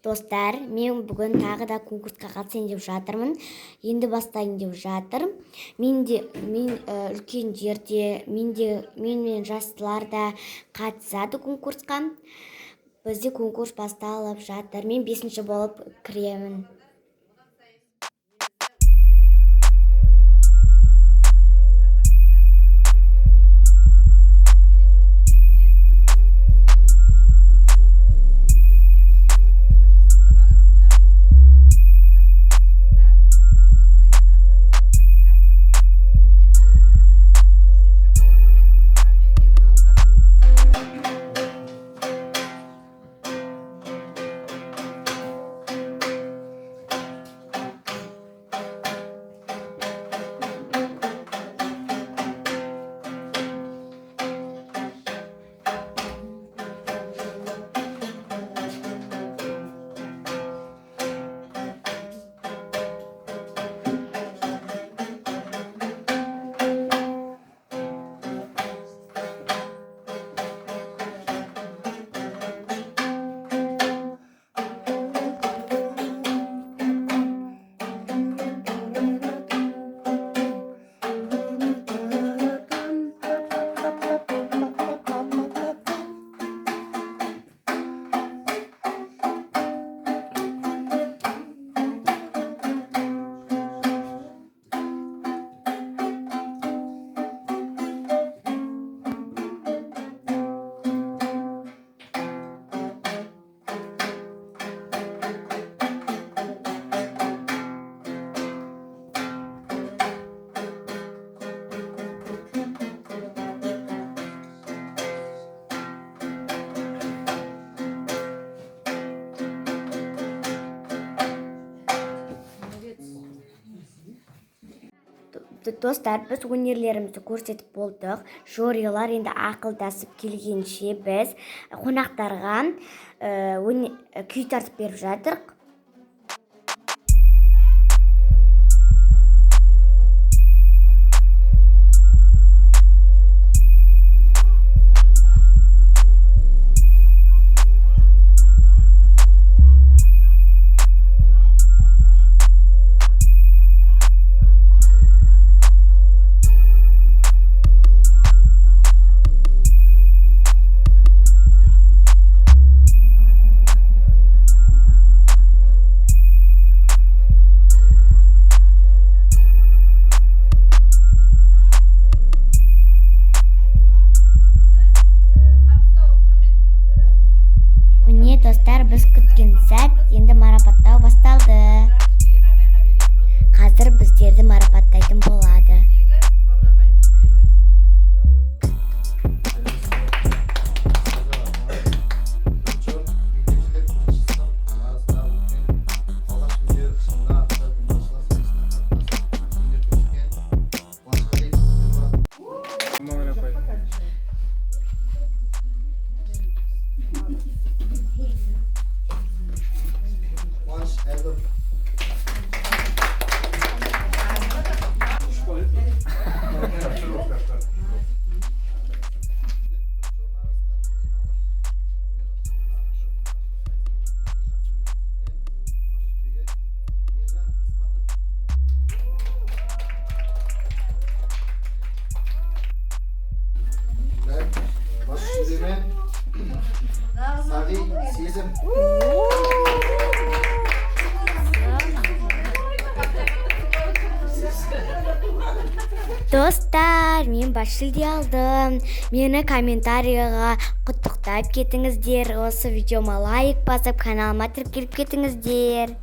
Достар, мен бүгін тағы да конкурсқа қатысайын деп жатырмын. Енді бастайын деп жатыр. Мен үлкен жерде, менмен жастылар да қатысады конкурсқа. Бізде конкурс басталып жатыр. Мен 5-ші болып кіремін. Достар, біз өнерлерімізді көрсетіп болдық. Жорилар енді ақылдасып келгенше біз қонақтарға күй тартып беріп жатырық. Міне достар, біз күткен сәт енді марапаттау басталды. Қазір біздерді марапаттайтын болады. Достар, мен бас жүлде алдым. Мені комментарийға құттықтап кетіңіздер. Осы видеома лайк басып, каналыма тіркеліп кетіңіздер.